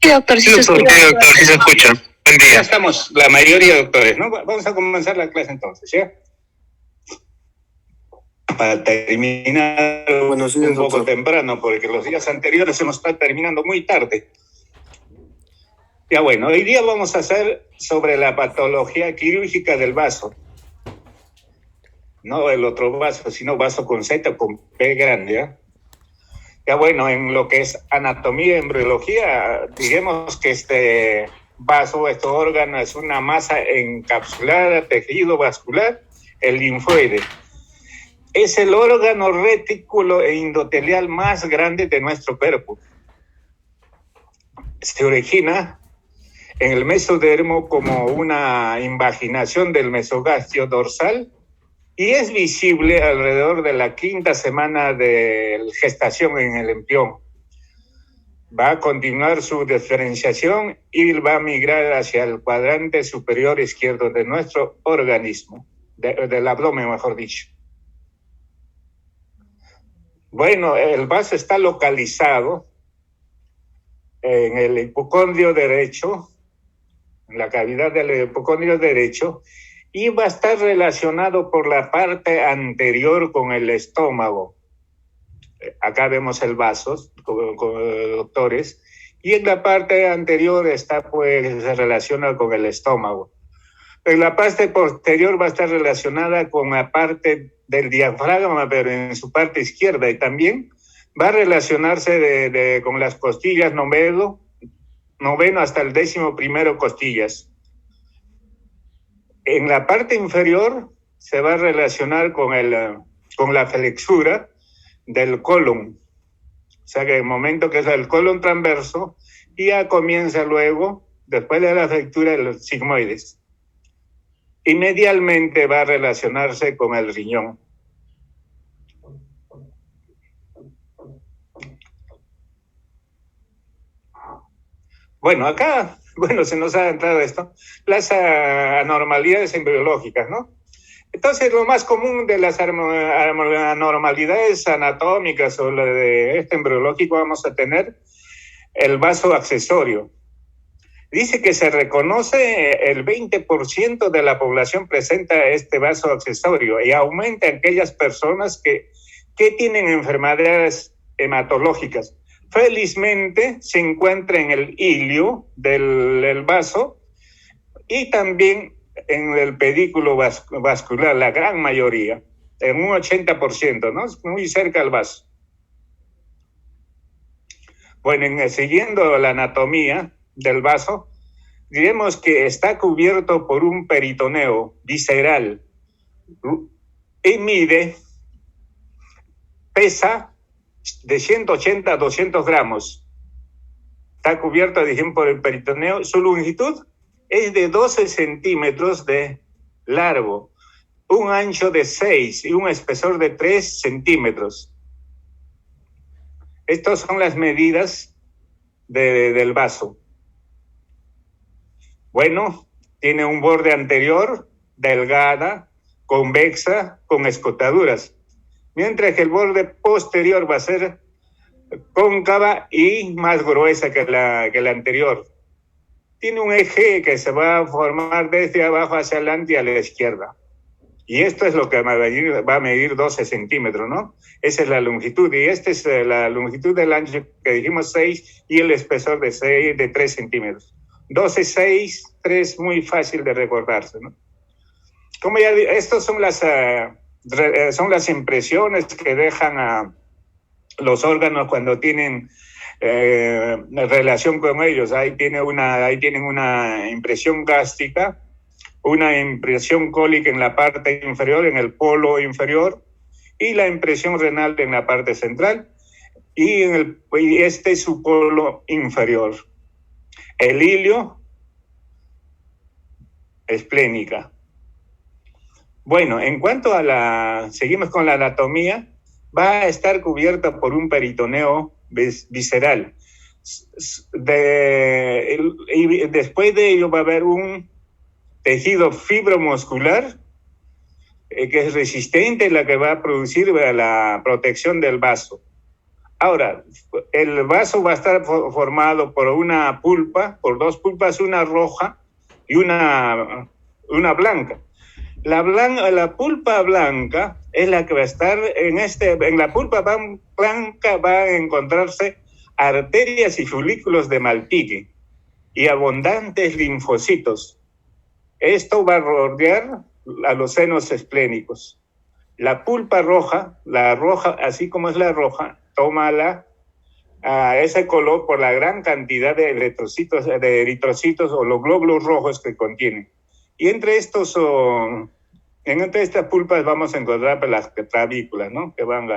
Sí, doctor, sí se escucha. Sí, doctor, sí se escucha. Buen día. Ya estamos, la mayoría de doctores, ¿no? Vamos a comenzar la clase entonces, ¿ya? Para terminar un poco temprano, porque los días anteriores se nos está terminando muy tarde. Ya bueno, hoy día vamos a hacer sobre la patología quirúrgica del vaso. No el otro vaso, sino vaso con Z o con P grande, ¿ya? Ya bueno, en lo que es anatomía y embriología, digamos que este vaso, este órgano, es una masa encapsulada, tejido vascular, el linfoide. Es el órgano retículo e endotelial más grande de nuestro cuerpo. Se origina en el mesodermo como una invaginación del mesogastrio dorsal y es visible alrededor de la 5ª semana de gestación en el embrión. Va a continuar su diferenciación y va a migrar hacia el cuadrante superior izquierdo de nuestro organismo, del abdomen, mejor dicho. Bueno, el vaso está localizado en el hipocondrio derecho, en la cavidad del hipocondrio derecho, y va a estar relacionado por la parte anterior con el estómago. Acá vemos el vaso con doctores, y en la parte anterior está, pues, se relaciona con el estómago. En la parte posterior va a estar relacionada con la parte del diafragma, pero en su parte izquierda, y también va a relacionarse con las costillas noveno hasta el 11º costillas. En la parte inferior se va a relacionar con la flexura del colon. O sea que el momento que es el colon transverso, ya comienza luego, después de la flexura, de los sigmoides. Y medialmente va a relacionarse con el riñón. Bueno, acá, se nos ha entrado esto, las anormalidades embriológicas, ¿no? Entonces, lo más común de las anormalidades anatómicas o la de este embriológico vamos a tener el vaso accesorio. Dice que se reconoce el 20% de la población presenta este vaso accesorio y aumenta en aquellas personas que tienen enfermedades hematológicas. Felizmente se encuentra en el hilio del vaso y también en el pedículo vascular, la gran mayoría, en un 80%, ¿no? Muy cerca al vaso. Bueno, siguiendo la anatomía del vaso, diremos que está cubierto por un peritoneo visceral y pesa de 180 a 200 gramos. Está cubierto, dijimos, por el peritoneo. Su longitud es de 12 centímetros de largo, un ancho de 6 y un espesor de 3 centímetros. Estas son las medidas del vaso. Bueno, tiene un borde anterior, delgada, convexa, con escotaduras, mientras que el borde posterior va a ser cóncava y más gruesa que la anterior. Tiene un eje que se va a formar desde abajo hacia adelante y a la izquierda. Y esto es lo que va a medir 12 centímetros, ¿no? Esa es la longitud. Y esta es la longitud del ancho que dijimos 6 y el espesor de 3 centímetros. 12, 6, 3, muy fácil de recordarse, ¿no? Como ya dije, estas son las impresiones que dejan a los órganos cuando tienen relación con ellos. Ahí tienen una impresión gástrica, una impresión cólica en la parte inferior, en el polo inferior, y la impresión renal en la parte central, y este es su polo inferior. El hilio esplénica. Bueno, en cuanto a seguimos con la anatomía, va a estar cubierta por un peritoneo visceral. Y después de ello va a haber un tejido fibromuscular que es resistente, la que va a producir la protección del vaso. Ahora, el vaso va a estar formado por una pulpa, por dos pulpas, una roja y una blanca. La pulpa blanca es la que va a estar en la pulpa blanca va a encontrarse arterias y folículos de Malpighi y abundantes linfocitos. Esto va a rodear a los senos esplénicos. La pulpa roja, así como es la roja, toma ese color por la gran cantidad de eritrocitos o los glóbulos rojos que contiene. Y entre estas pulpas vamos a encontrar las clavículas, ¿no? Que van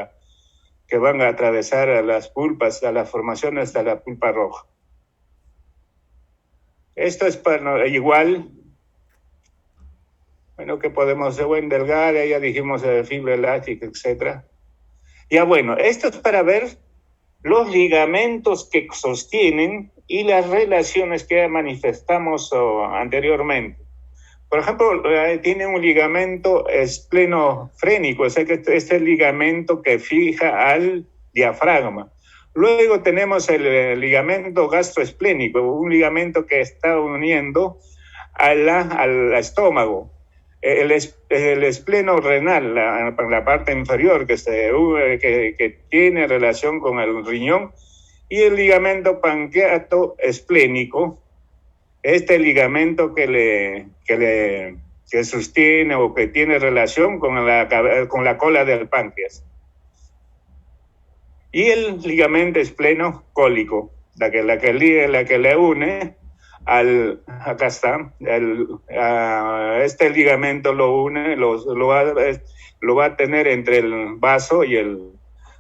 a atravesar a las pulpas, a las formaciones de la pulpa roja. Esto es igual. Bueno, que podemos delgada, ya dijimos fibra elástica, etcétera. Ya bueno, esto es para ver los ligamentos que sostienen y las relaciones que manifestamos anteriormente. Por ejemplo, tiene un ligamento esplenofrénico, o sea que este es el ligamento que fija al diafragma. Luego tenemos el ligamento gastroesplénico, un ligamento que está uniendo al estómago. El espleno renal, la parte inferior que tiene relación con el riñón, y el ligamento pancreato esplénico, este ligamento que sostiene o que tiene relación con la cola del páncreas. Y el ligamento esplenocólico, la que le une acá está, este ligamento lo une, lo va a tener entre el vaso y el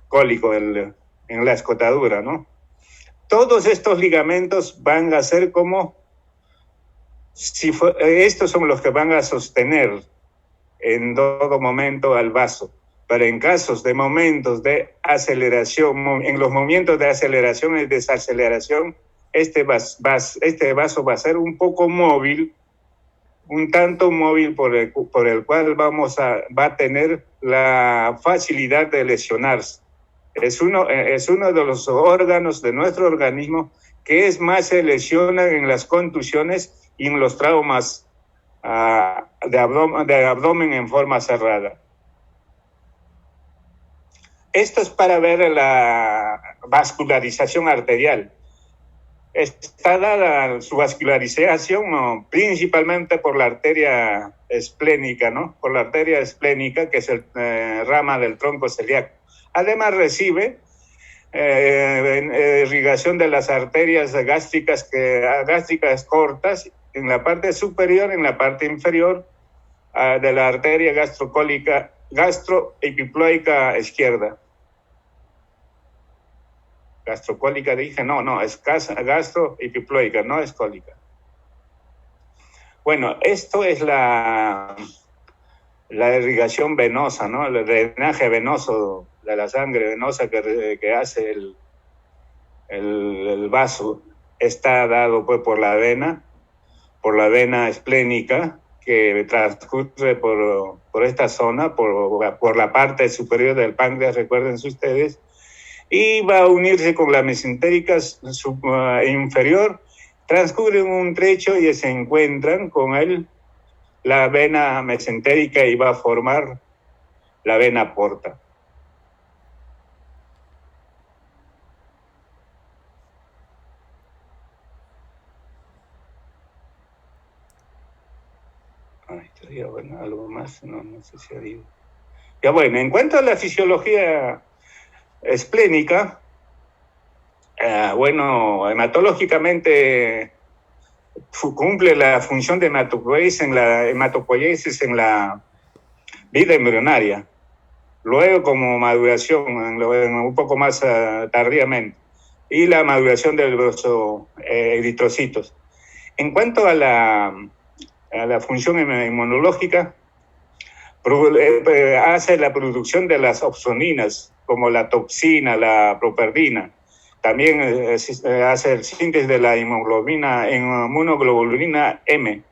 cólico en la escotadura, ¿no? Todos estos ligamentos van a ser como estos son los que van a sostener en todo momento al vaso. Pero en casos de momentos de aceleración, en los momentos de aceleración y desaceleración, este vaso va a ser un poco móvil, un tanto móvil por el cual va a tener la facilidad de lesionarse. Es uno de los órganos de nuestro organismo que se lesiona en las contusiones y en los traumas de abdomen en forma cerrada. Esto es para ver la vascularización arterial. Está dada su vascularización principalmente por la arteria esplénica, ¿no? Por la arteria esplénica, que es el rama del tronco celíaco. Además recibe irrigación de las arterias gástricas cortas en la parte superior, en la parte inferior de la arteria gastroepiploica izquierda. Gastrocólica dije, no, es gastroepiploica, no es cólica. Bueno, esto es la irrigación venosa, ¿no? El drenaje venoso de la sangre venosa que hace el vaso. Está dado pues por la vena esplénica que transcurre por esta zona, por la parte superior del páncreas, recuerden ustedes, y va a unirse con la mesentérica inferior, transcurren un trecho y se encuentran con la vena mesentérica y va a formar la vena porta. Bueno, algo más, no sé si ha habido. Ya bueno, en cuanto a la fisiología esplénica, hematológicamente cumple la función de hematopoiesis en la vida embrionaria, luego como maduración, un poco más tardíamente, y la maduración de los eritrocitos. En cuanto a la función inmunológica, hace la producción de las opsoninas, como la toxina, la properdina. También hace el síntesis de la inmunoglobulina M.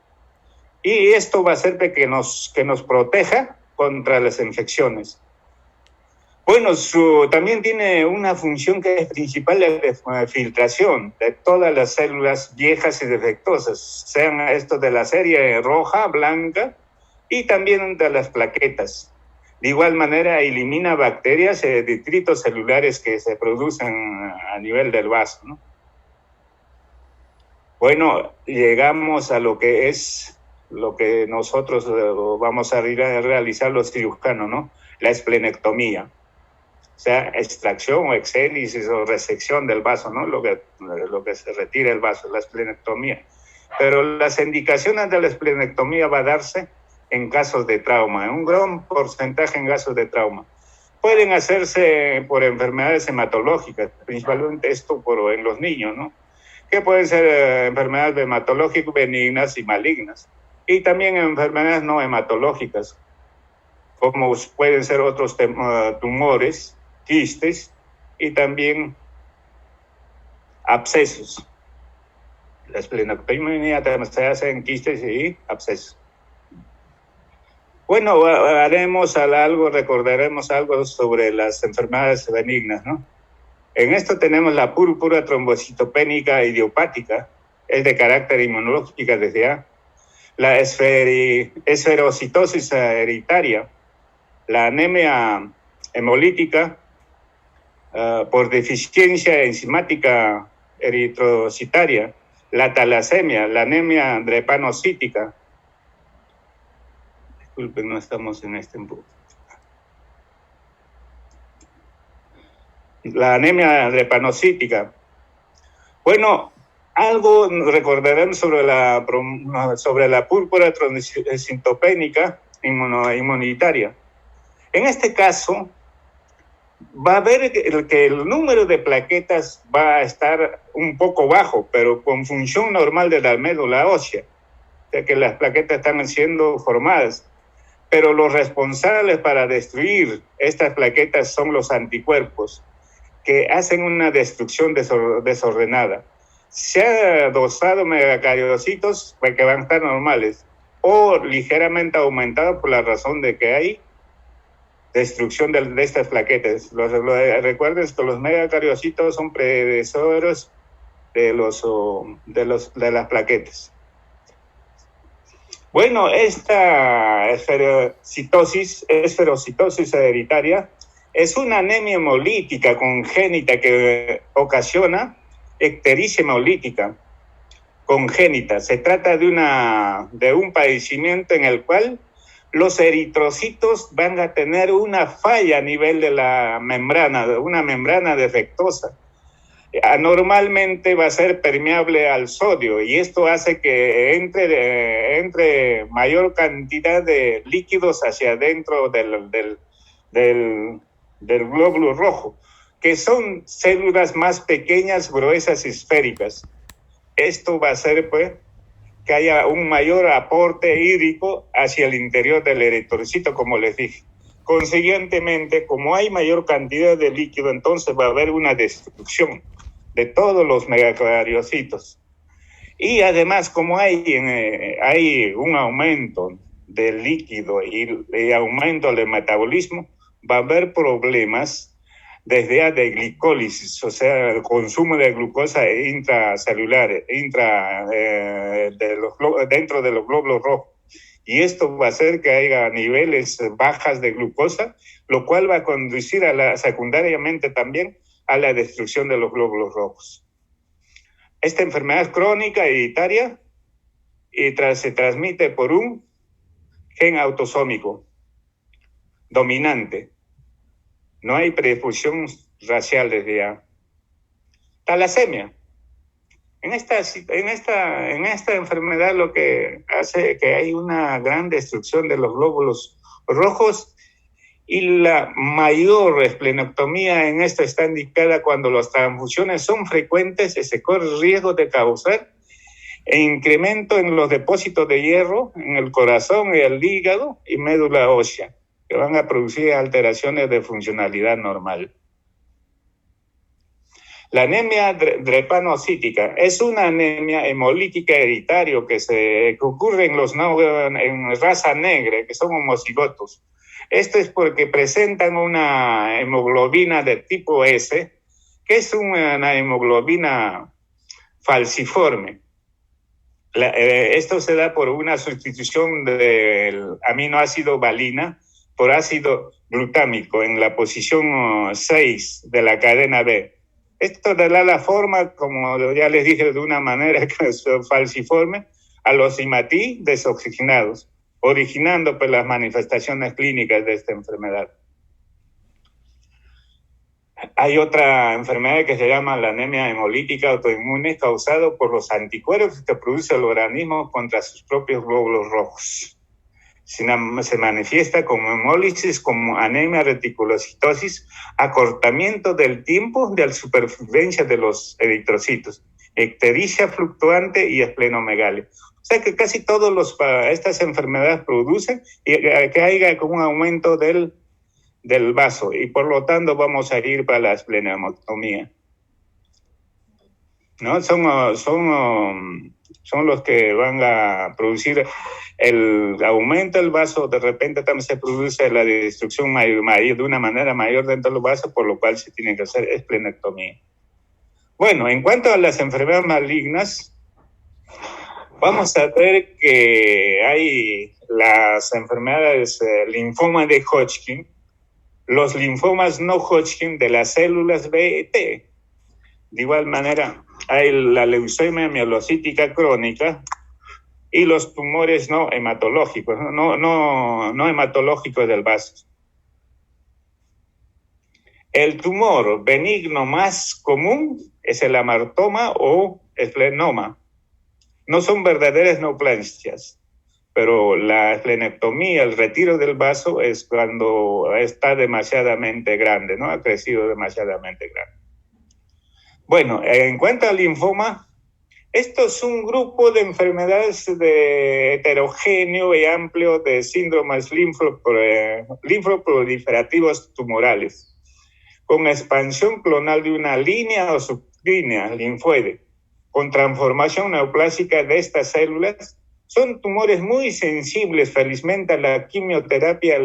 Y esto va a hacer que nos proteja contra las infecciones. Bueno, también tiene una función que es principal de filtración de todas las células viejas y defectuosas, sean estos de la serie roja, blanca y también de las plaquetas. De igual manera, elimina bacterias y detritos celulares que se producen a nivel del vaso, ¿no? Bueno, llegamos a lo que es lo que nosotros vamos a realizar los cirujanos, ¿no? La esplenectomía. O sea, extracción o exélisis o resección del vaso, ¿no? Lo que se retira el vaso, la esplenectomía. Pero las indicaciones de la esplenectomía va a darse en casos de trauma, en un gran porcentaje en casos de trauma. Pueden hacerse por enfermedades hematológicas, principalmente esto en los niños, ¿no? Que pueden ser enfermedades hematológicas benignas y malignas. Y también enfermedades no hematológicas, como pueden ser otros tumores, quistes y también abscesos. La esplenectomía se hace en quistes y abscesos. Bueno, recordaremos algo sobre las enfermedades benignas, ¿no? En esto tenemos la púrpura trombocitopénica idiopática, es de carácter inmunológica desde ya. La esferocitosis hereditaria, la anemia hemolítica por deficiencia enzimática eritrocitaria, la talasemia, la anemia drepanocítica. Disculpen, no estamos en este punto. La anemia drepanocítica. Bueno, algo recordaremos sobre la púrpura trombocitopénica inmunitaria. En este caso, va a ver que el número de plaquetas va a estar un poco bajo, pero con función normal de la médula ósea, o sea que las plaquetas están siendo formadas. Pero los responsables para destruir estas plaquetas son los anticuerpos, que hacen una destrucción desordenada. Se ha dosado megacariocitos que van a estar normales o ligeramente aumentados por la razón de que hay destrucción de estas plaquetas. Recuerden que los megacariocitos son predecesores de las plaquetas. Bueno, esta esferocitosis hereditaria es una anemia hemolítica congénita que ocasiona ictericia hemolítica congénita. Se trata de un padecimiento en el cual los eritrocitos van a tener una falla a nivel de la membrana, una membrana defectuosa. Anormalmente va a ser permeable al sodio y esto hace que entre mayor cantidad de líquidos hacia adentro del glóbulo rojo, que son células más pequeñas, gruesas y esféricas. Esto va a hacer pues que haya un mayor aporte hídrico hacia el interior del eritrocito, como les dije. Consiguientemente, como hay mayor cantidad de líquido, entonces va a haber una destrucción de todos los megacariocitos. Y además, como hay un aumento del líquido y aumento del metabolismo, va a haber problemas desde de glicólisis, o sea, el consumo de glucosa intracelular, dentro de los glóbulos rojos. Y esto va a hacer que haya niveles bajas de glucosa, lo cual va a conducir secundariamente también a la destrucción de los glóbulos rojos. Esta enfermedad es crónica hereditaria y se transmite por un gen autosómico dominante. No hay predisposición racial desde ya. Talasemia. En esta enfermedad lo que hace que hay una gran destrucción de los glóbulos rojos y la mayor esplenectomía en esto está indicada cuando las transfusiones son frecuentes y se corre el riesgo de causar incremento en los depósitos de hierro en el corazón y el hígado y médula ósea, que van a producir alteraciones de funcionalidad normal. La anemia drepanocítica es una anemia hemolítica hereditaria que ocurre en raza negra, que son homocigotos. Esto es porque presentan una hemoglobina de tipo S, que es una hemoglobina falciforme. Esto se da por una sustitución del aminoácido valina por ácido glutámico en la posición 6 de la cadena B. Esto da la forma, como ya les dije, de una manera que es falciforme, a los IMATI desoxigenados, originando pues, las manifestaciones clínicas de esta enfermedad. Hay otra enfermedad que se llama la anemia hemolítica autoinmune, causada por los anticuerpos que produce el organismo contra sus propios glóbulos rojos. Se manifiesta como hemólisis, como anemia reticulocitosis, acortamiento del tiempo de la supervivencia de los eritrocitos, ictericia fluctuante y esplenomegalia. O sea que casi todas estas enfermedades producen que haya como un aumento del vaso y por lo tanto vamos a ir para la esplenometomía. ¿No? Son los que van a producir el aumento del vaso. De repente también se produce la destrucción mayor, de una manera mayor dentro del vaso, por lo cual se tiene que hacer esplenectomía. Bueno, en cuanto a las enfermedades malignas, vamos a ver que hay las enfermedades linfoma de Hodgkin, los linfomas no Hodgkin de las células B y T. De igual manera, hay la leucemia mielocítica crónica y los tumores no hematológicos, no hematológicos del vaso. El tumor benigno más común es el amartoma o esplenoma. No son verdaderas neoplasias, pero la esplenectomía, el retiro del vaso, es cuando está demasiadamente grande, ¿no? Ha crecido demasiadamente grande. Bueno, en cuanto al linfoma, esto es un grupo de enfermedades heterogéneo y amplio de síndromes linfoproliferativos tumorales, con expansión clonal de una línea o sublínea linfoide, con transformación neoplásica de estas células. Son tumores muy sensibles, felizmente, a la quimioterapia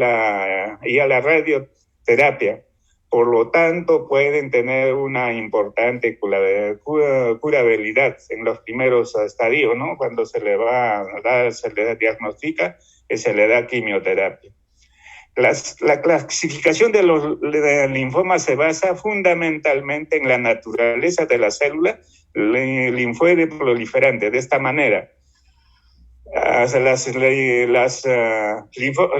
y a la radioterapia. Por lo tanto, pueden tener una importante curabilidad en los primeros estadios, ¿no? Cuando se le diagnostica y se le da quimioterapia. La clasificación de los linfomas se basa fundamentalmente en la naturaleza de la célula linfoide proliferante. De esta manera,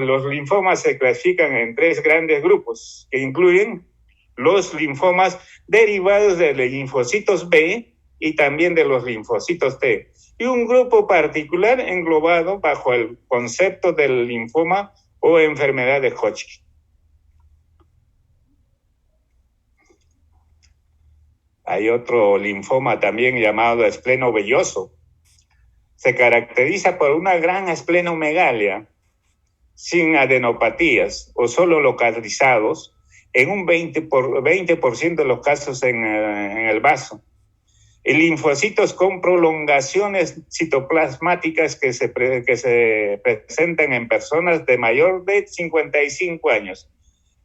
los linfomas se clasifican en 3 grandes grupos que incluyen los linfomas derivados de los linfocitos B y también de los linfocitos T, y un grupo particular englobado bajo el concepto del linfoma o enfermedad de Hodgkin. Hay otro linfoma también llamado esplenovelloso. Se caracteriza por una gran esplenomegalia sin adenopatías o solo localizados en un 20% de los casos en el vaso. Y linfocitos con prolongaciones citoplasmáticas que se presentan en personas de mayor de 55 años,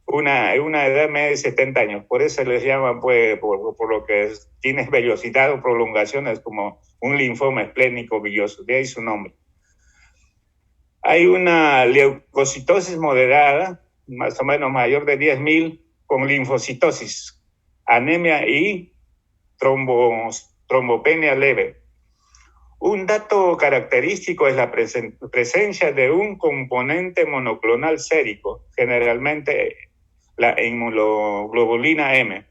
una edad media de 70 años. Por eso les llaman, pues, por lo que tiene vellosidad o prolongaciones, como un linfoma esplénico villoso, de ahí su nombre. Hay una leucocitosis moderada, más o menos mayor de 10.000, con linfocitosis, anemia y trombopenia leve. Un dato característico es la presencia de un componente monoclonal sérico, generalmente la inmunoglobulina M,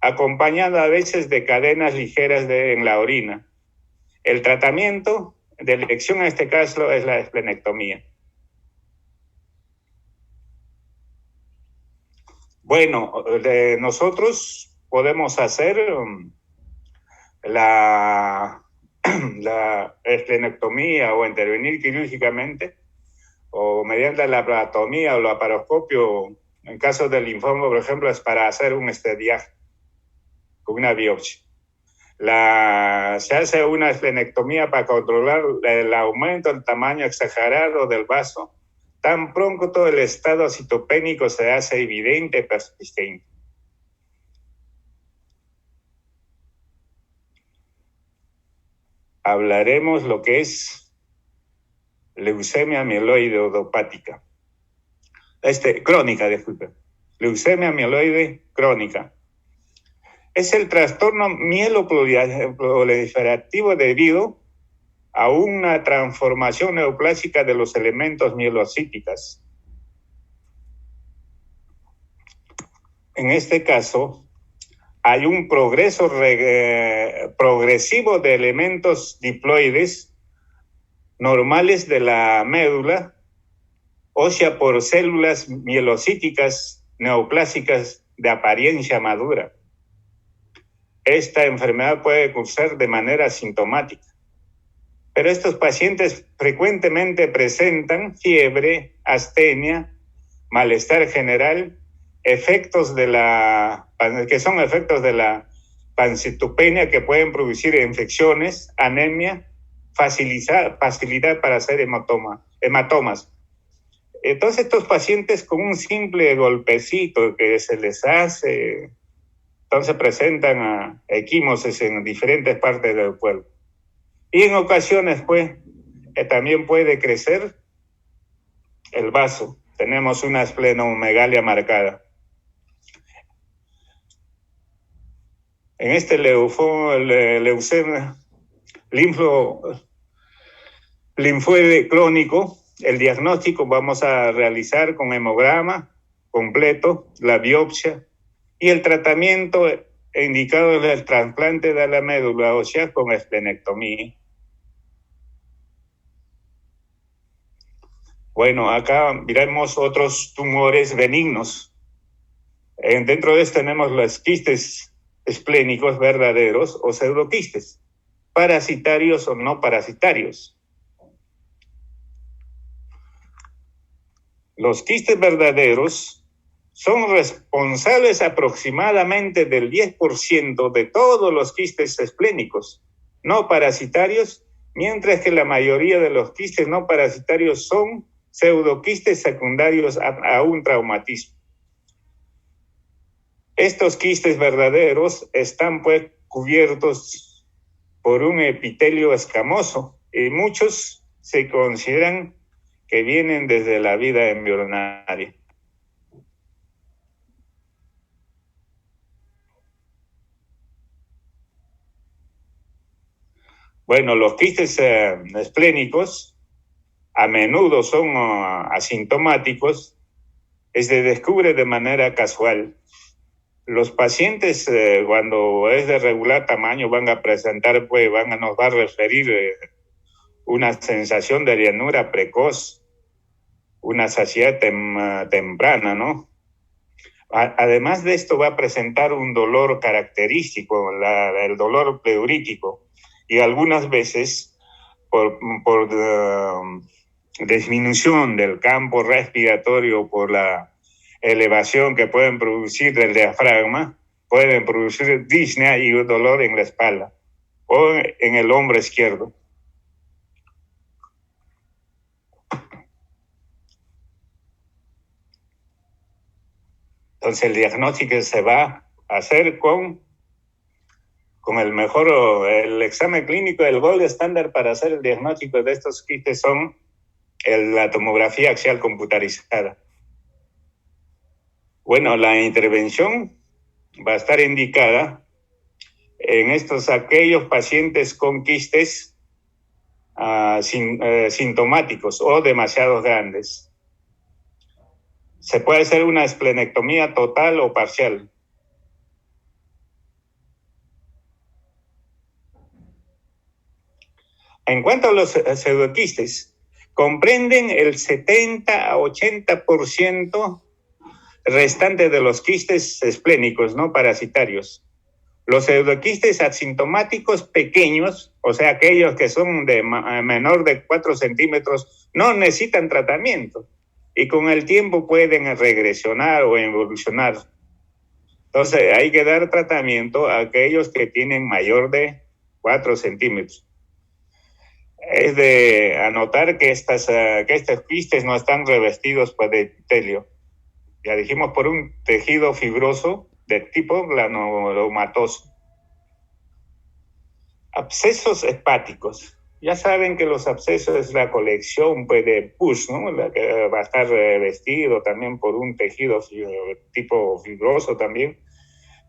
acompañada a veces de cadenas ligeras en la orina. El tratamiento de elección en este caso es la esplenectomía. Bueno, nosotros podemos hacer la esplenectomía o intervenir quirúrgicamente o mediante la laparotomía o la laparoscopio. En caso del linfoma, por ejemplo, es para hacer un diagnóstico con una biopsia. Se hace una esplenectomía para controlar el aumento del tamaño exagerado del vaso tan pronto el estado citopénico se hace evidente, persistente. Hablaremos lo que es leucemia mieloide odopática. Crónica, disculpe. Leucemia mieloide crónica. Es el trastorno mieloproliferativo debido a una transformación neoplásica de los elementos mielocíticos. En este caso, hay un progreso progresivo de elementos diploides normales de la médula ósea por células mielocíticas neoplásicas de apariencia madura. Esta enfermedad puede cursar de manera asintomática, pero estos pacientes frecuentemente presentan fiebre, astenia, malestar general, efectos que son efectos de la pancitopenia que pueden producir infecciones, anemia, facilidad para hacer hematomas. Entonces estos pacientes con un simple golpecito que se les hace, entonces presentan equimosis en diferentes partes del cuerpo. Y en ocasiones, pues, también puede crecer el vaso. Tenemos una esplenomegalia marcada. En este leucemia linfoide crónico, el diagnóstico vamos a realizar con hemograma completo, la biopsia y el tratamiento indicado es el trasplante de la médula ósea con esplenectomía. Bueno, acá miramos otros tumores benignos. Dentro de esto tenemos los quistes esplénicos verdaderos o pseudoquistes, parasitarios o no parasitarios. Los quistes verdaderos son responsables aproximadamente del 10% de todos los quistes esplénicos no parasitarios, mientras que la mayoría de los quistes no parasitarios son pseudoquistes secundarios a un traumatismo. Estos quistes verdaderos están pues cubiertos por un epitelio escamoso y muchos se consideran que vienen desde la vida embrionaria. Bueno, los quistes esplénicos a menudo son asintomáticos y se descubre de manera casual. Los pacientes cuando es de regular tamaño van a presentar, pues nos va a referir una sensación de llanura precoz, una saciedad temprana, ¿no? Además de esto va a presentar un dolor característico, el dolor pleurítico, y algunas veces por disminución del campo respiratorio, por la elevación que pueden producir del diafragma, pueden producir disnea y dolor en la espalda o en el hombro izquierdo. Entonces el diagnóstico se va a hacer con el examen clínico, el gold estándar para hacer el diagnóstico de estos quistes son la tomografía axial computarizada. Bueno, la intervención va a estar indicada en aquellos pacientes con quistes sintomáticos o demasiado grandes. Se puede hacer una esplenectomía total o parcial. En cuanto a los pseudoquistes, comprenden el 70 a 80% restante de los quistes esplénicos no parasitarios. Los pseudoquistes asintomáticos pequeños, o sea, aquellos que son de menor de 4 centímetros, no necesitan tratamiento y con el tiempo pueden regresionar o evolucionar. Entonces, hay que dar tratamiento a aquellos que tienen mayor de 4 centímetros. Es de anotar que estos quistes no están revestidos pues, de epitelio. Ya dijimos, por un tejido fibroso de tipo granulomatoso. Abscesos hepáticos. Ya saben que los abscesos es la colección pues, de pus, ¿no? La que va a estar revestido también por un tejido tipo fibroso también.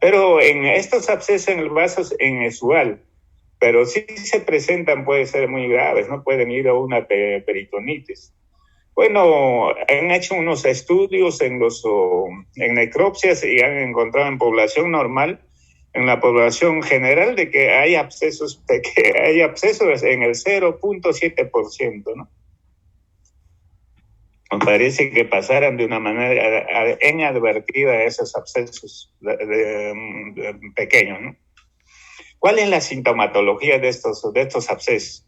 Pero en estos abscesos en el vaso es inusual. Pero sí se presentan, pueden ser muy graves, ¿no? Pueden ir a una peritonitis. Bueno, han hecho unos estudios en necropsias y han encontrado en población normal, en la población general, de que hay abscesos en el 0.7%, ¿no? Me parece que pasaran de una manera inadvertida esos abscesos pequeños, ¿no? ¿Cuál es la sintomatología de estos abscesos?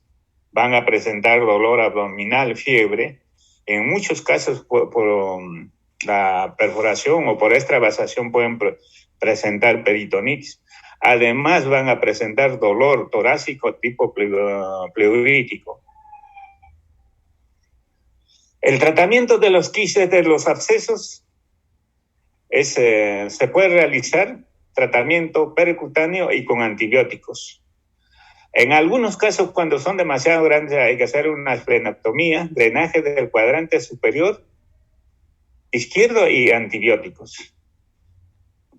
Van a presentar dolor abdominal, fiebre, en muchos casos por la perforación o por extravasación pueden presentar peritonitis. Además van a presentar dolor torácico tipo pleurítico. El tratamiento de los quistes de los abscesos se puede realizar tratamiento percutáneo y con antibióticos. En algunos casos, cuando son demasiado grandes, hay que hacer una esplenectomía, drenaje del cuadrante superior izquierdo y antibióticos.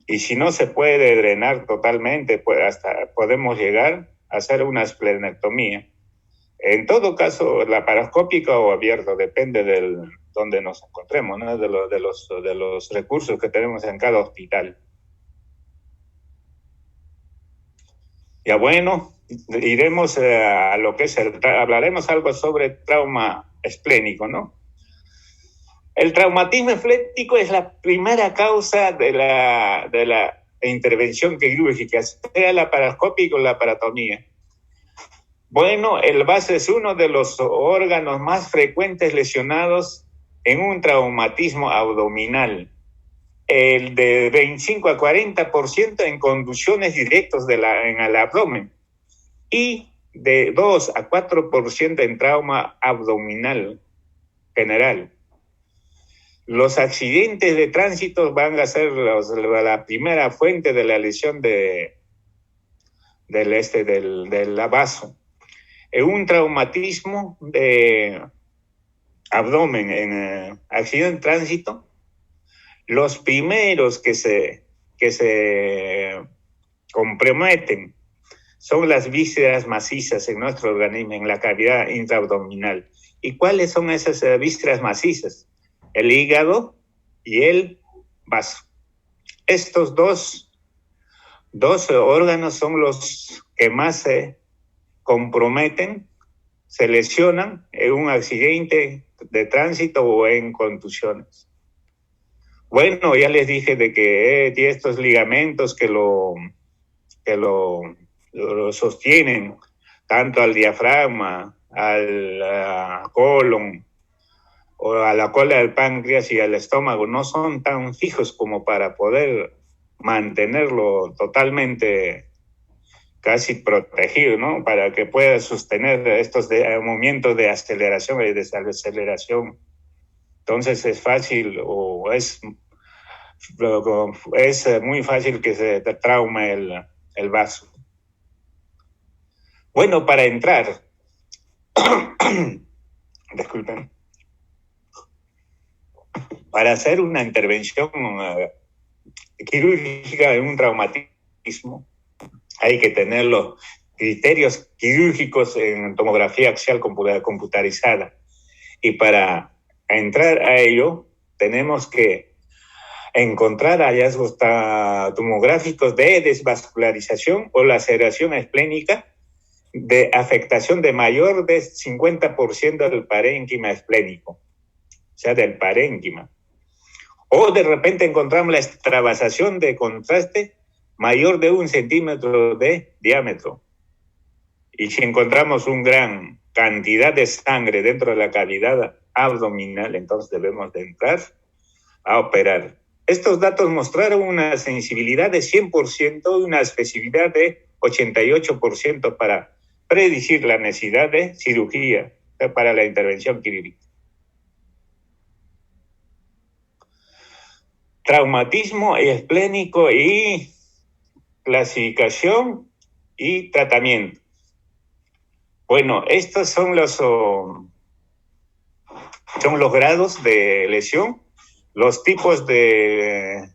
Y si no se puede drenar totalmente, pues hasta podemos llegar a hacer una esplenectomía. En todo caso, laparoscópica o abierto, depende de donde nos encontremos, ¿no? de los recursos que tenemos en cada hospital. Ya bueno, iremos a lo que es hablaremos algo sobre trauma esplénico, ¿no? El traumatismo esplénico es la primera causa de la intervención quirúrgica, sea laparoscópica o laparotomía. Bueno, el vaso es uno de los órganos más frecuentes lesionados en un traumatismo abdominal. El de 25 a 40% en contusiones directas en el abdomen y de 2 a 4% en trauma abdominal general. Los accidentes de tránsito van a ser la primera fuente de la lesión del vaso. Un traumatismo de abdomen en accidente de tránsito, los primeros que se comprometen son las vísceras macizas en nuestro organismo, en la cavidad intraabdominal. ¿Y cuáles son esas vísceras macizas? El hígado y el vaso. Estos dos órganos son los que más se comprometen, se lesionan en un accidente de tránsito o en contusiones. Bueno, ya les dije de que estos ligamentos que lo sostienen tanto al diafragma, al colon o a la cola del páncreas y al estómago no son tan fijos como para poder mantenerlo totalmente casi protegido, ¿no? Para que pueda sostener estos movimientos de aceleración y desaceleración. Entonces es fácil o es muy fácil que se traume el vaso. Bueno, para entrar, disculpen, para hacer una intervención quirúrgica en un traumatismo, hay que tener los criterios quirúrgicos en tomografía axial computarizada. Y para entrar a ello, tenemos que encontrar hallazgos tomográficos de desvascularización o laceración esplénica de afectación de mayor de 50% del parénquima esplénico, o sea, del parénquima. O de repente encontramos la extravasación de contraste mayor de 1 centímetro de diámetro. Y si encontramos una gran cantidad de sangre dentro de la cavidad abdominal, entonces debemos de entrar a operar. Estos datos mostraron una sensibilidad de 100% y una especificidad de 88% para predecir la necesidad de cirugía para la intervención quirúrgica. Traumatismo esplénico y clasificación y tratamiento. Bueno, estos son los grados de lesión, los tipos de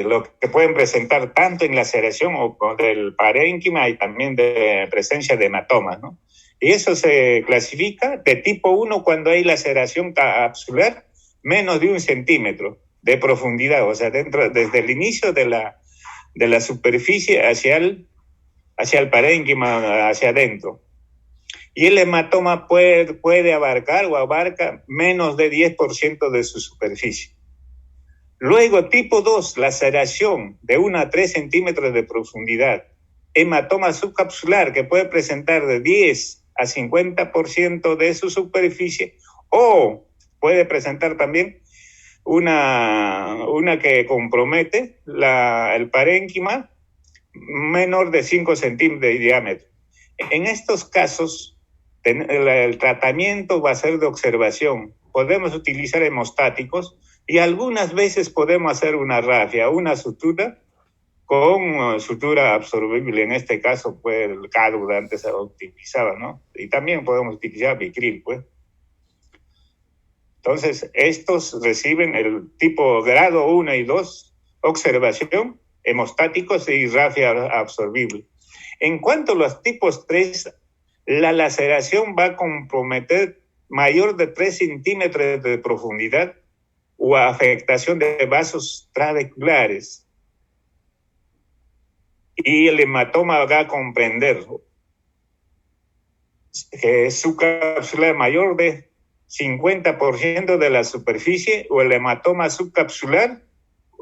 lo que pueden presentar tanto en laceración o del parénquima y también de presencia de hematomas, ¿no? Y eso se clasifica de tipo 1 cuando hay laceración capsular menos de 1 centímetro de profundidad, o sea, desde el inicio de la superficie hacia el parénquima, hacia adentro. Y el hematoma puede abarcar o abarca menos de 10% de su superficie. Luego, tipo 2, laceración de 1 a 3 centímetros de profundidad. Hematoma subcapsular que puede presentar de 10 a 50% de su superficie, o puede presentar también una que compromete el parénquima menor de 5 centímetros de diámetro. En estos casos, el tratamiento va a ser de observación. Podemos utilizar hemostáticos y algunas veces podemos hacer una rafia, una sutura con sutura absorbible. En este caso, pues el cádula antes se utilizaba, ¿no? Y también podemos utilizar Vicryl, pues. Entonces, estos reciben el tipo grado 1 y 2, observación, hemostáticos y rafia absorbible. En cuanto a los tipos 3, la laceración va a comprometer mayor de 3 centímetros de profundidad o afectación de vasos trabeculares. Y el hematoma va a comprender que su cápsula mayor de 50% de la superficie o el hematoma subcapsular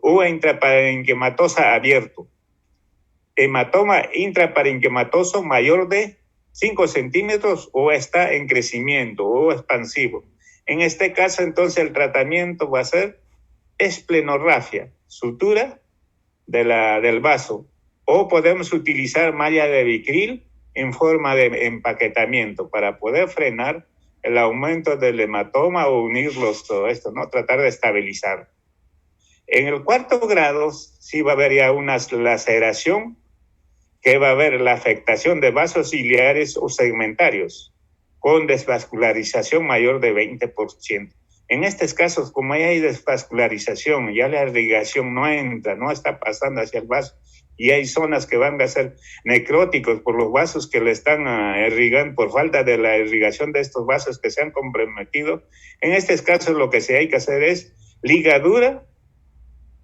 o intraparenquimatosa abierto. Hematoma intraparenquimatoso mayor de 5 centímetros o está en crecimiento o expansivo. En este caso, entonces, el tratamiento va a ser esplenorrafia, sutura del vaso, o podemos utilizar malla de Vicryl en forma de empaquetamiento para poder frenar el aumento del hematoma o unirlos todo esto, ¿no? Tratar de estabilizar. En el 4º grado sí va a haber ya una laceración, que va a haber la afectación de vasos ciliares o segmentarios con desvascularización mayor de 20%. En estos casos, como ya hay desvascularización, ya la irrigación no entra, no está pasando hacia el vaso, y hay zonas que van a ser necróticos por los vasos que le están irrigando, por falta de la irrigación de estos vasos que se han comprometido. En estos casos lo que se hay que hacer es ligadura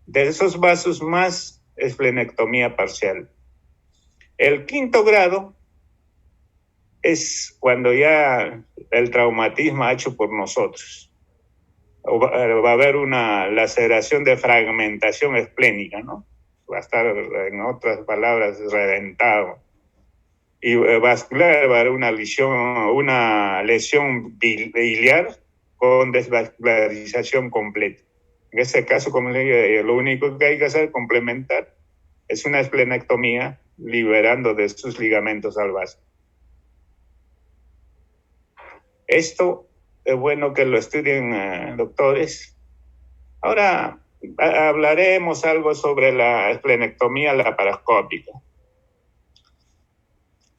de esos vasos más esplenectomía parcial. El 5º grado es cuando ya el traumatismo ha hecho por nosotros. Va a haber una laceración de fragmentación esplénica, ¿no? Va a estar, en otras palabras, reventado. Y vascular va a haber una lesión biliar con desvascularización completa. En este caso, como le digo, lo único que hay que hacer, complementar, es una esplenectomía liberando de sus ligamentos al vaso. Esto es bueno que lo estudien doctores. Ahora hablaremos algo sobre la esplenectomía laparoscópica.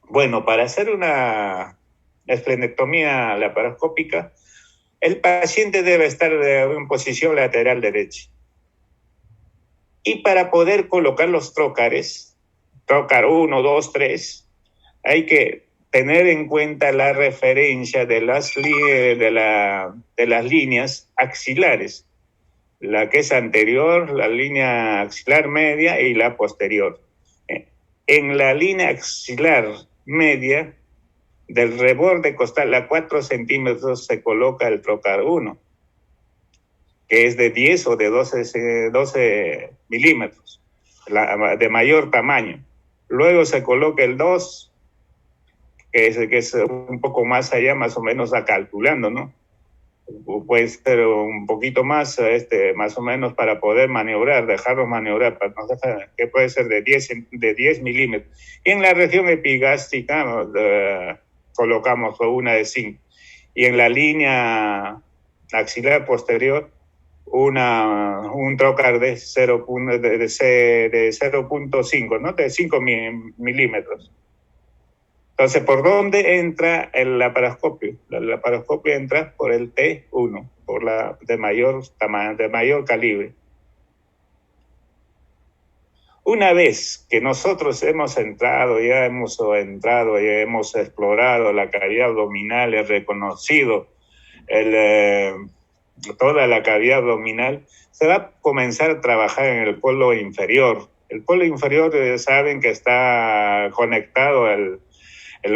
Bueno, para hacer una esplenectomía laparoscópica, el paciente debe estar en posición lateral derecha. Y para poder colocar los trócares, trócar 1, 2, 3, hay que tener en cuenta la referencia de las líneas axilares, la que es anterior, la línea axilar media y la posterior. En la línea axilar media del reborde costal a 4 centímetros se coloca el trócar 1, que es de 10 o de 12 milímetros, de mayor tamaño. Luego se coloca el 2, que es un poco más allá, más o menos calculando, ¿no? puede ser un poquito más, más o menos para poder maniobrar, dejarlos maniobrar, para no dejar, que puede ser de 10 milímetros. Y en la región epigástrica colocamos una de 5. Y en la línea axilar posterior, un trocar de 0.5, ¿no? De 5 milímetros. Entonces, ¿por dónde entra el laparoscopio? El laparoscopio entra por el T1, por la de mayor tamaño, de mayor calibre. Una vez que nosotros hemos entrado, ya hemos explorado la cavidad abdominal, he reconocido toda la cavidad abdominal, se va a comenzar a trabajar en el polo inferior. El polo inferior, saben que está conectado el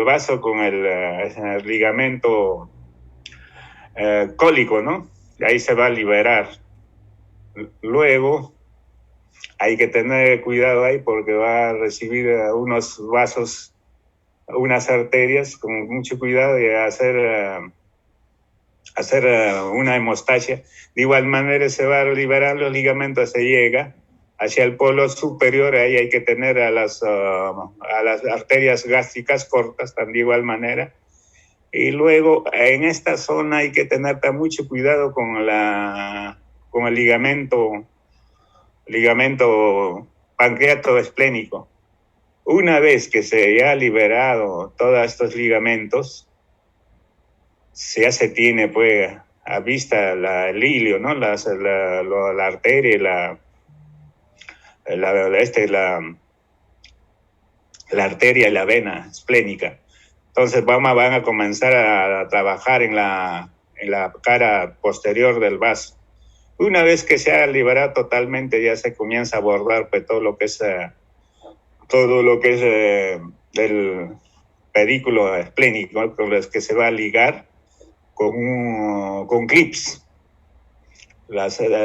vaso con el ligamento cólico, ¿no? Y ahí se va a liberar. Luego hay que tener cuidado ahí porque va a recibir unos vasos, unas arterias, con mucho cuidado, y hacer una hemostasia. De igual manera se va a liberar los ligamentos, se llega hacia el polo superior, ahí hay que tener a las arterias gástricas cortas también de igual manera. Y luego en esta zona hay que tener mucho cuidado con el ligamento pancreatoesplénico. Una vez que se haya liberado todos estos ligamentos, ya se tiene pues a vista el hilio, ¿no? La arteria y la arteria y la vena esplénica. Entonces van a comenzar a trabajar en la cara posterior del vaso. Una vez que se ha liberado totalmente, ya se comienza a abordar pues, todo lo que es el pedículo esplénico, ¿no? Con los que se va a ligar con clips.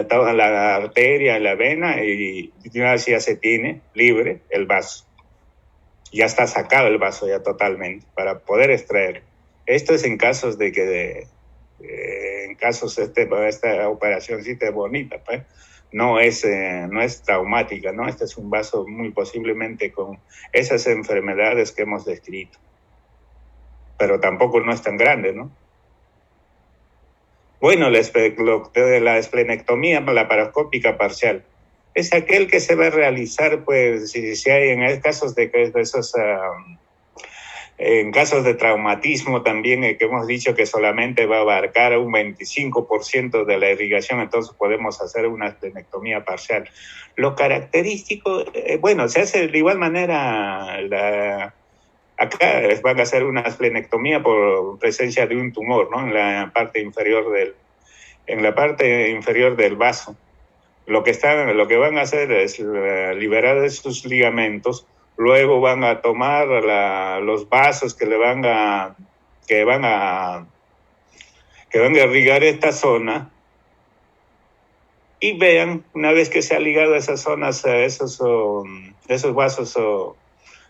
Toda la arteria, la vena, y ya se tiene libre el vaso. Ya está sacado el vaso ya totalmente para poder extraer. Esto es en casos de que esta operación sí es bonita, pues no es traumática, ¿no? Este es un vaso muy posiblemente con esas enfermedades que hemos descrito, pero tampoco no es tan grande, ¿no? Bueno, la esplenectomía laparoscópica parcial es aquel que se va a realizar, pues, si hay en casos de esos, en casos de traumatismo también, que hemos dicho que solamente va a abarcar un 25% de la irrigación, entonces podemos hacer una esplenectomía parcial. Lo característico, bueno, se hace de igual manera acá van a hacer una esplenectomía por presencia de un tumor, ¿no? En la parte inferior del vaso. Lo que van a hacer es liberar esos ligamentos, luego van a tomar los vasos que van a irrigar esta zona, y vean, una vez que se ha ligado esas zonas, esos vasos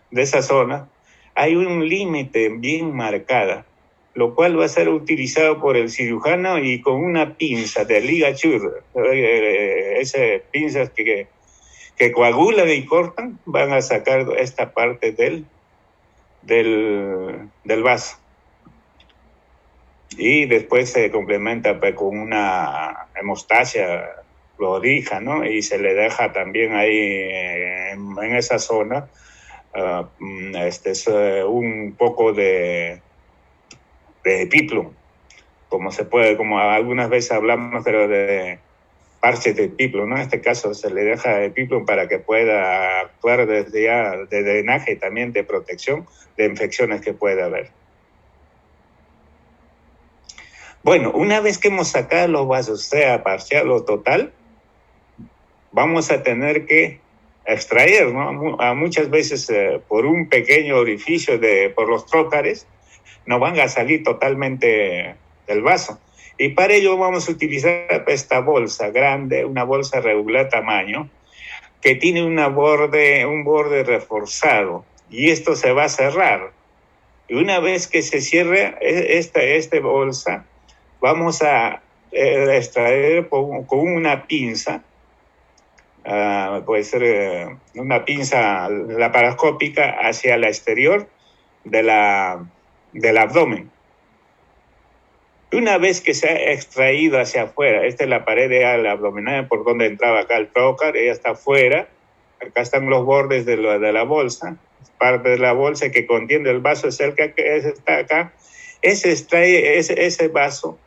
de esa zona, hay un límite bien marcada, lo cual va a ser utilizado por el cirujano y con una pinza de ligature, esas pinzas que coagulan y cortan, van a sacar esta parte del vaso. Y después se complementa pues, con una hemostasia prolija, ¿no? Y se le deja también ahí en esa zona un poco de epiplum, como algunas veces hablamos, pero de parches de epiplum, ¿no? En este caso se le deja epiplum para que pueda actuar desde ya de drenaje y también de protección de infecciones que pueda haber. Bueno, una vez que hemos sacado los vasos, sea parcial o total, vamos a tener que extraer, ¿no? Muchas veces por un pequeño orificio por los trócares, no van a salir totalmente del vaso. Y para ello vamos a utilizar esta bolsa grande, una bolsa regular tamaño, que tiene un borde reforzado, y esto se va a cerrar. Y una vez que se cierre esta bolsa, vamos a extraer con una pinza, puede ser una pinza laparoscópica hacia el exterior del abdomen. Una vez que se ha extraído hacia afuera, esta es la pared abdominal por donde entraba acá el trocar, ella está afuera, acá están los bordes de la bolsa, parte de la bolsa que contiene el vaso cerca que está acá, ese vaso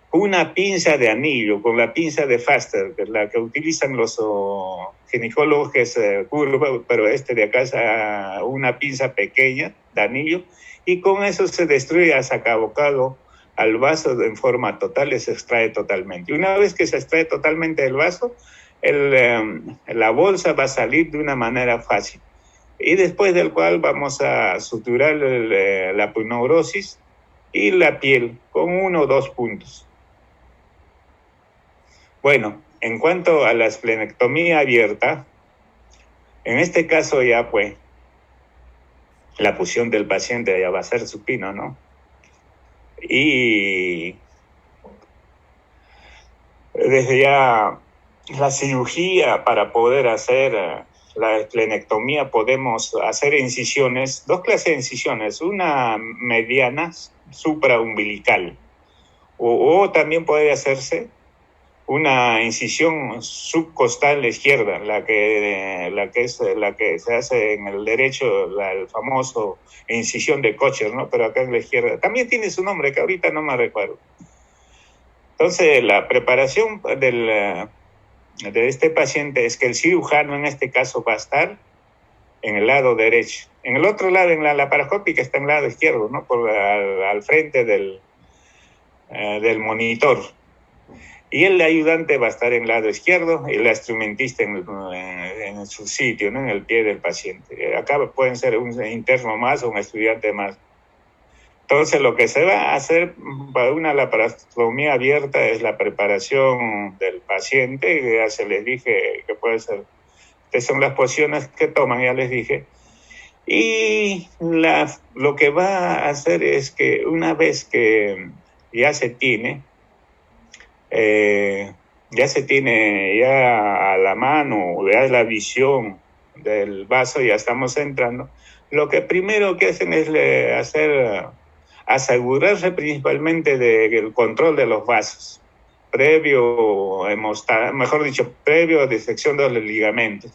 con una pinza de anillo, con la pinza de Faster, que es la que utilizan los ginecólogos, que es curva, pero de acá es una pinza pequeña de anillo, y con eso se destruye a sacabocado al vaso en forma total, se extrae totalmente. Una vez que se extrae totalmente el vaso, la bolsa va a salir de una manera fácil. Y después del cual vamos a suturar la puneurosis y la piel con 1 o 2 puntos. Bueno, en cuanto a la esplenectomía abierta, en este caso ya pues la posición del paciente ya va a ser supino, ¿no? Y desde ya la cirugía para poder hacer la esplenectomía podemos hacer incisiones, 2 clases de incisiones, una mediana supraumbilical o también puede hacerse una incisión subcostal izquierda, la que se hace en el derecho, el famoso incisión de Kocher, ¿no? Pero acá en la izquierda también tiene su nombre que ahorita no me recuerdo. Entonces, la preparación de este paciente es que el cirujano en este caso va a estar en el lado derecho. En el otro lado, en la laparoscópica, está en el lado izquierdo, ¿no? Al frente del monitor. Y el ayudante va a estar en el lado izquierdo y la instrumentista en su sitio, ¿no? En el pie del paciente. Acá pueden ser un interno más o un estudiante más. Entonces, lo que se va a hacer para una laparostomía abierta es la preparación del paciente. Ya se les dije que puede ser, que son las posiciones que toman, ya les dije. Y lo que va a hacer es que una vez que ya se tiene ya a la mano, ya la visión del vaso, ya estamos entrando. Lo que primero que hacen es asegurarse principalmente del control de los vasos, previo disección de los ligamentos.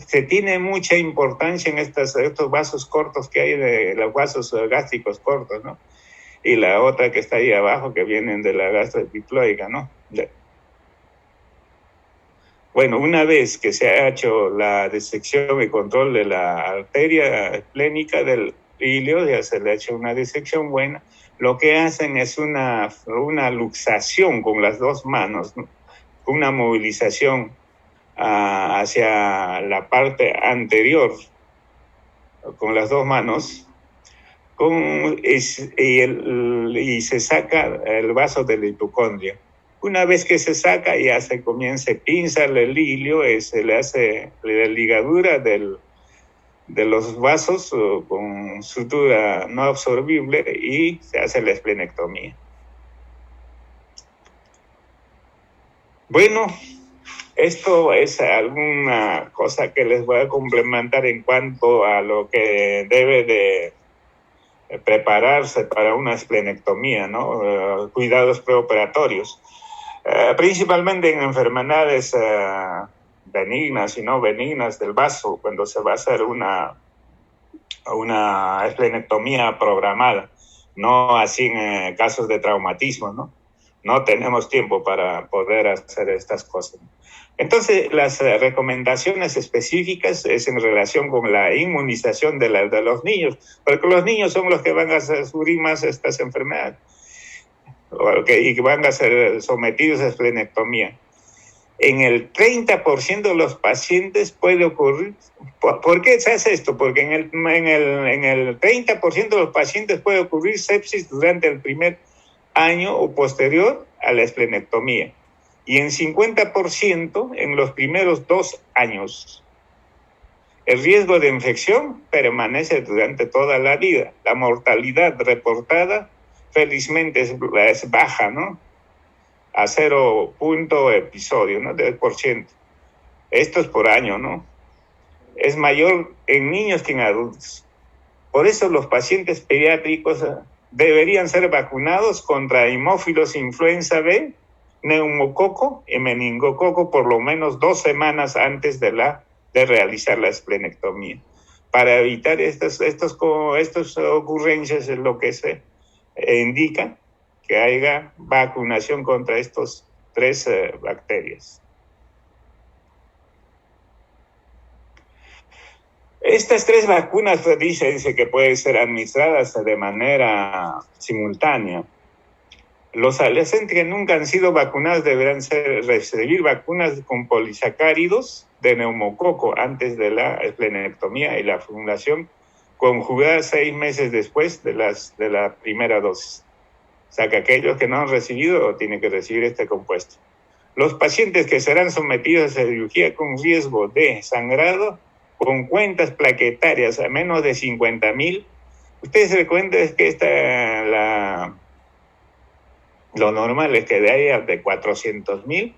Se tiene mucha importancia en estos vasos cortos que hay, de los vasos gástricos cortos, ¿no? Y la otra que está ahí abajo, que vienen de la gastroepiploica, ¿no? Bueno, una vez que se ha hecho la disección y control de la arteria esplénica del ilio, ya se le ha hecho una disección buena, lo que hacen es una luxación con las 2 manos, ¿no? Una movilización hacia la parte anterior con las 2 manos, y se saca el vaso del hipocondrio. Una vez que se saca, ya se comienza a pinzar el ilio, se le hace la ligadura de los vasos con sutura no absorbible y se hace la esplenectomía. Bueno, esto es alguna cosa que les voy a complementar en cuanto a lo que debe de prepararse para una esplenectomía, ¿no? Cuidados preoperatorios. Principalmente en enfermedades benignas y no benignas del vaso, cuando se va a hacer una esplenectomía programada, no así en casos de traumatismo, ¿no? No tenemos tiempo para poder hacer estas cosas. Entonces, las recomendaciones específicas es en relación con la inmunización de los niños, porque los niños son los que van a sufrir más estas enfermedades y que van a ser sometidos a esplenectomía. En el 30% de los pacientes puede ocurrir. ¿Por qué se hace esto? Porque en el 30% de los pacientes puede ocurrir sepsis durante el primer año o posterior a la esplenectomía. Y en 50% en los primeros 2 años. El riesgo de infección permanece durante toda la vida. La mortalidad reportada felizmente es baja, ¿no? a 0 punto episodio, ¿no? Del por ciento. Esto es por año, ¿no? Es mayor en niños que en adultos. Por eso los pacientes pediátricos deberían ser vacunados contra hemófilos influenza B, neumococo y meningococo por lo menos 2 semanas antes de realizar la esplenectomía, para evitar estas ocurrencias en lo que se indica que haya vacunación contra estos 3 bacterias. Estas 3 vacunas dice que pueden ser administradas de manera simultánea. Los adolescentes que nunca han sido vacunados deberán recibir vacunas con polisacáridos de neumococo antes de la esplenectomía y la formulación conjugada 6 meses después de la primera dosis. O sea que aquellos que no han recibido tienen que recibir este compuesto. Los pacientes que serán sometidos a cirugía con riesgo de sangrado con cuentas plaquetarias a menos de 50,000, ustedes se cuentan que lo normal es que de ahí de 400,000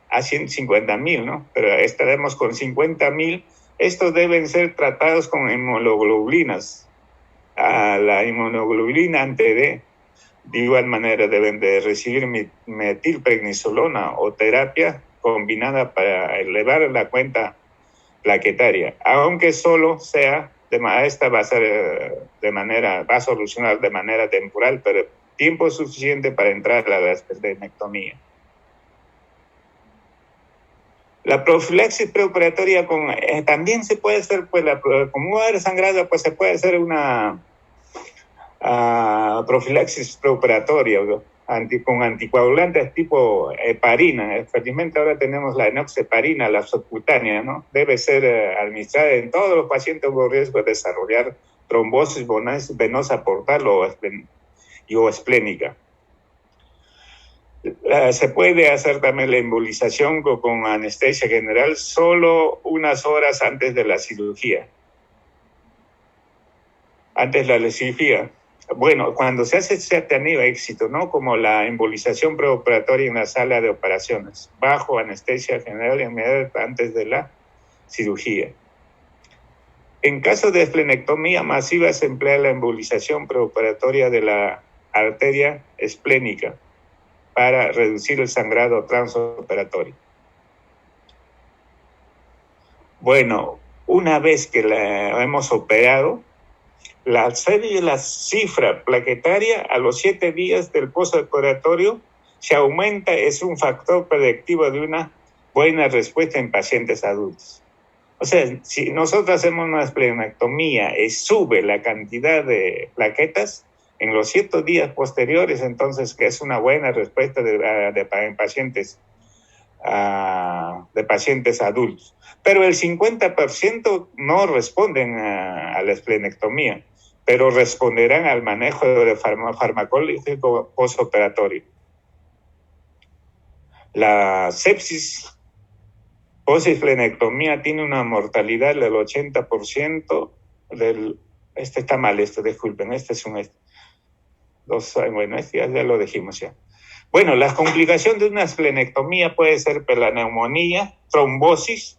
a 150,000, ¿no? Pero estaremos con 50,000. Estos deben ser tratados con inmunoglobulinas. La inmunoglobulina ante-D, de igual manera, deben de recibir metilprednisolona o terapia combinada para elevar la cuenta plaquetaria, aunque solo sea esta va a solucionar de manera temporal, pero tiempo suficiente para entrar a la esplenectomía. La profilaxis preoperatoria también se puede hacer, pues, como va a haber sangrado, pues se puede hacer una profilaxis preoperatoria, ¿no? Con anticoagulantes tipo heparina. Felizmente ahora tenemos la enoxaparina, la subcutánea, ¿no? Debe ser administrada en todos los pacientes con riesgo de desarrollar trombosis venosa portal o esplénica. Se puede hacer también la embolización con anestesia general solo unas horas antes de la cirugía. Antes de la cirugía. Bueno, cuando se ha tenido éxito, ¿no? Como la embolización preoperatoria en la sala de operaciones, bajo anestesia general inmediata antes de la cirugía. En caso de esplenectomía masiva se emplea la embolización preoperatoria de la arteria esplénica para reducir el sangrado transoperatorio. Bueno, una vez que la hemos operado, la cifra plaquetaria a los 7 días del postoperatorio se aumenta, es un factor predictivo de una buena respuesta en pacientes adultos. O sea, si nosotros hacemos una esplenectomía y sube la cantidad de plaquetas en los 7 días posteriores, entonces que es una buena respuesta en pacientes adultos. Pero el 50% no responden a la esplenectomía, pero responderán al manejo de farmacológico postoperatorio. La sepsis post-esplenectomía tiene una mortalidad del 80% está mal disculpen, bueno, ya lo dijimos ya. Bueno, la complicación de una esplenectomía puede ser la neumonía, trombosis,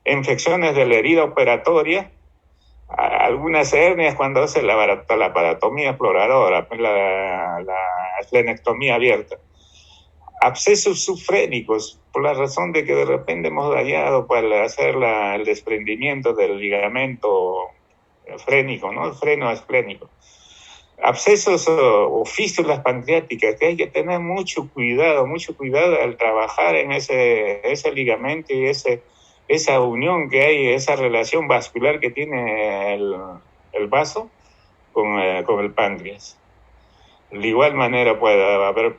infecciones de la herida operatoria, algunas hernias cuando hace la laparotomía exploradora, la esplenectomía abierta. Abscesos subfrénicos, por la razón de que de repente hemos dañado para hacer el desprendimiento del ligamento frénico, ¿no? El freno esplénico. Abscesos o fístulas pancreáticas, que hay que tener mucho cuidado al trabajar en ese ligamento y esa unión que hay, esa relación vascular que tiene el vaso con el páncreas. De igual manera puede haber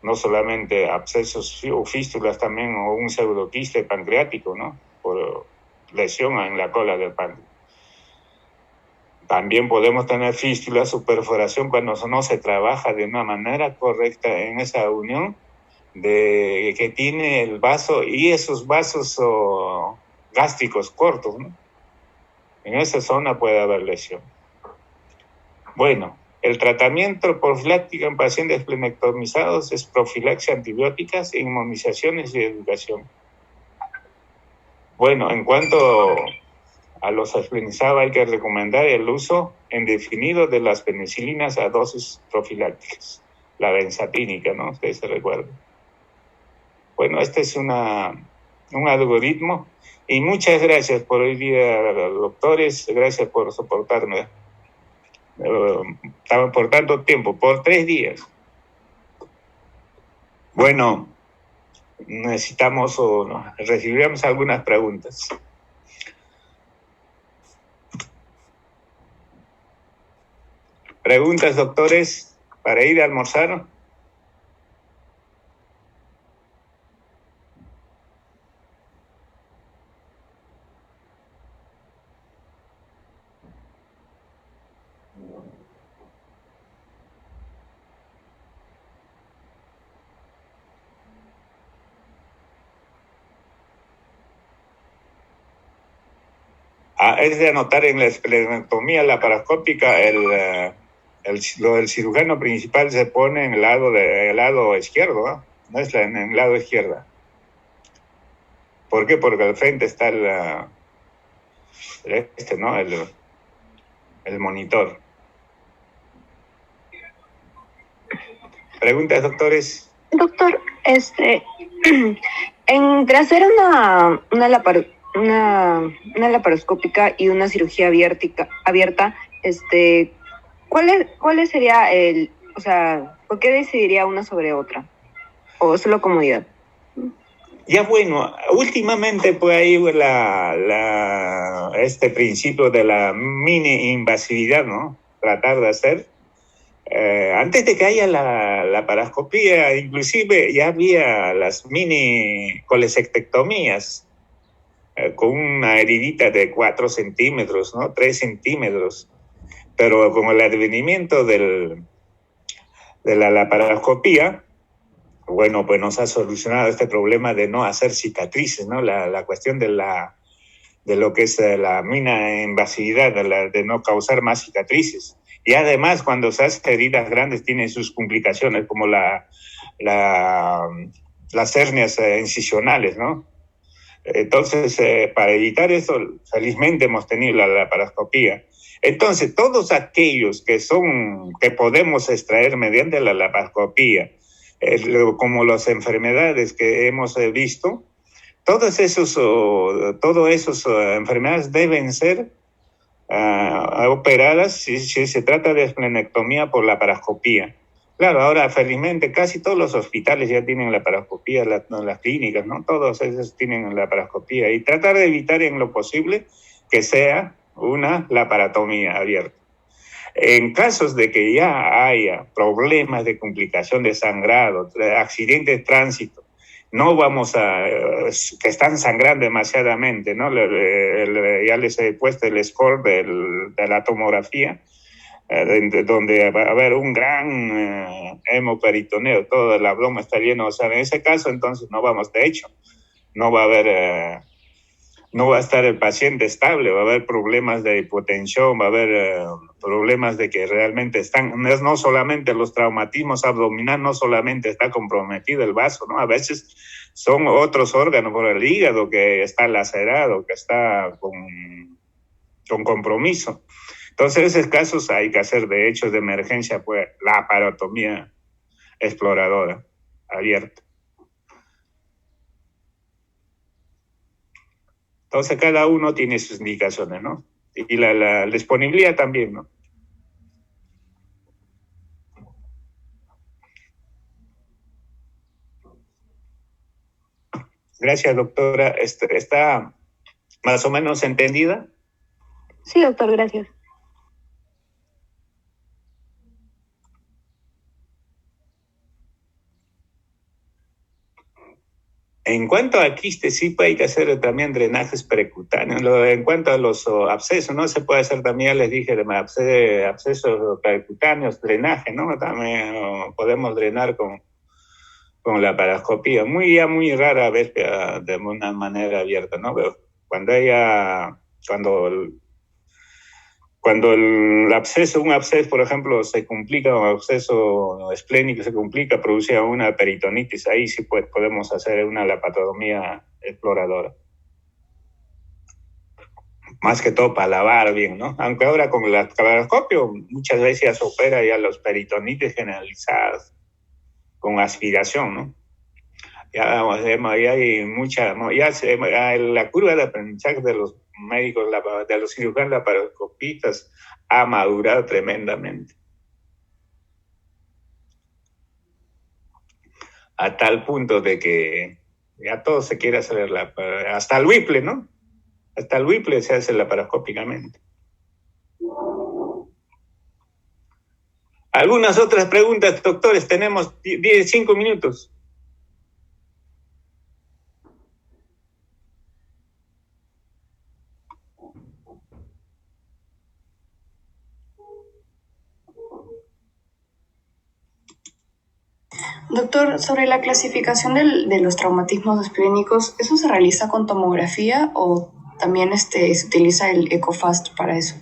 no solamente abscesos o fístulas también, o un pseudoquiste pancreático, ¿no? Por lesión en la cola del páncreas. También podemos tener fístulas o perforación cuando no se trabaja de una manera correcta en esa unión que tiene el vaso y esos vasos gástricos cortos, ¿no? En esa zona puede haber lesión. Bueno, El tratamiento profiláctico en pacientes esplenectomizados es profilaxia antibióticas, inmunizaciones y educación. Bueno, en cuanto a los esplenizados, hay que recomendar el uso indefinido de las penicilinas a dosis profilácticas, la benzatínica, ¿no? Ustedes se recuerdan. Bueno, este es un algoritmo y muchas gracias por hoy día, doctores, gracias por soportarme por tanto tiempo, por 3 días. Bueno, necesitamos o recibiremos algunas preguntas. ¿Preguntas, doctores, para ir a almorzar? Es de anotar en la esplenectomía laparoscópica lo del cirujano principal se pone en el lado izquierdo, ¿no? No es en el lado izquierdo. ¿Por qué? Porque al frente está ¿no? El monitor. ¿Preguntas, doctores? Doctor, entre hacer una laparoscópica y una cirugía abierta, ¿cuál sería por qué decidiría una sobre otra? ¿O solo comodidad? Ya bueno, últimamente pues ahí este principio de la mini invasividad, ¿no? Tratar de hacer. Antes de que haya la paroscopía, inclusive ya había las mini colecistectomías con una heridita de 4 centímetros, ¿no? 3 centímetros. Pero con el advenimiento de la laparoscopía, bueno, pues nos ha solucionado este problema de no hacer cicatrices, ¿no? La cuestión de lo que es la mina invasividad, de no causar más cicatrices. Y además, cuando se hace heridas grandes, tiene sus complicaciones, como las hernias incisionales, ¿no? Entonces, para evitar eso, felizmente hemos tenido la laparoscopía. Entonces, todos aquellos que podemos extraer mediante la laparoscopía, como las enfermedades que hemos visto, todas esas enfermedades deben ser operadas si se trata de esplenectomía por laparoscopía. Claro, ahora felizmente casi todos los hospitales ya tienen laparoscopía, las clínicas, ¿no? Todos esos tienen laparoscopía y tratar de evitar en lo posible que sea una laparotomía abierta. En casos de que ya haya problemas de complicación de sangrado, de accidentes de tránsito, no vamos que están sangrando demasiadamente, ¿no? Ya les he puesto el score de la tomografía, donde va a haber un gran hemoperitoneo, todo el abdomen está lleno, o sea, en ese caso entonces no vamos, de hecho, no va a haber... no va a estar el paciente estable, va a haber problemas de hipotensión, va a haber problemas de que realmente no solamente los traumatismos abdominales, no solamente está comprometido el vaso, ¿no? A veces son otros órganos, por el hígado que está lacerado, que está con compromiso. Entonces, en esos casos hay que hacer, de hecho, de emergencia, pues, la laparotomía exploradora, abierta. Entonces, cada uno tiene sus indicaciones, ¿no? Y la disponibilidad también, ¿no? Gracias, doctora. ¿Está más o menos entendida? Sí, doctor, gracias. En cuanto a quistes, sí hay que hacer también drenajes percutáneos. En cuanto a los abscesos, ¿no? Se puede hacer también, les dije, abscesos percutáneos, drenaje, ¿no? También podemos drenar con la paroscopía. Muy rara vez de una manera abierta, ¿no? Pero cuando Cuando un absceso, por ejemplo, se complica, un absceso esplénico se complica, produce una peritonitis, ahí sí podemos hacer una laparotomía exploradora. Más que todo para lavar bien, ¿no? Aunque ahora con el laparoscopio muchas veces ya se opera ya los peritonitis generalizados con aspiración, ¿no? Ya hay la curva de aprendizaje de los médicos, de los cirujanos laparoscopistas ha madurado tremendamente. A tal punto de que ya todo se quiere hacer, hasta el Whipple, ¿no? Hasta el Whipple se hace laparoscópicamente. Algunas otras preguntas, doctores, tenemos 5 minutos. Doctor, sobre la clasificación de los traumatismos esplénicos, ¿eso se realiza con tomografía o también se utiliza el EcoFast para eso?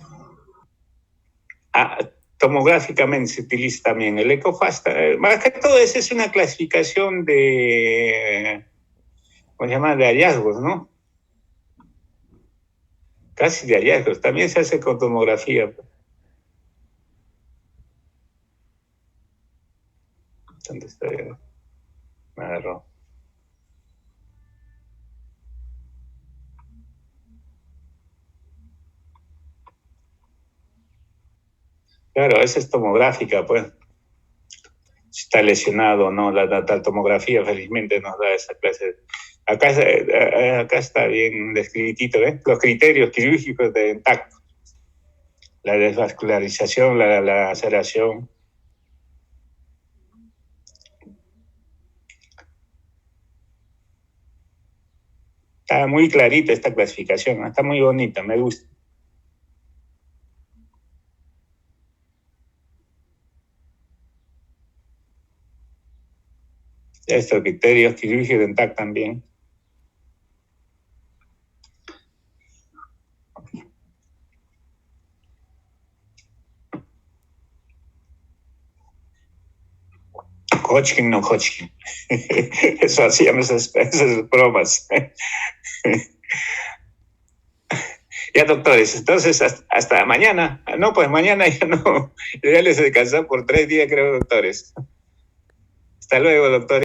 Tomográficamente se utiliza también el EcoFast. Más que todo, esa es una clasificación de, ¿cómo se llama?, de hallazgos, ¿no? Casi de hallazgos. También se hace con tomografía. ¿Dónde está? Me agarró. Claro, esa es tomográfica, pues. Si está lesionado o no, la tomografía felizmente nos da esa clase. Acá está bien descrito, ¿eh? Los criterios quirúrgicos de intacto. La desvascularización, la laceración. Está muy clarita esta clasificación, está muy bonita, me gusta. Estos criterios quirúrgicos de TAC también. Hodgkin, no Hodgkin. Eso hacíamos esas bromas. Ya, doctores, entonces hasta mañana. No, pues mañana ya no. Ya les descansé por 3 días, creo, doctores. Hasta luego, doctores.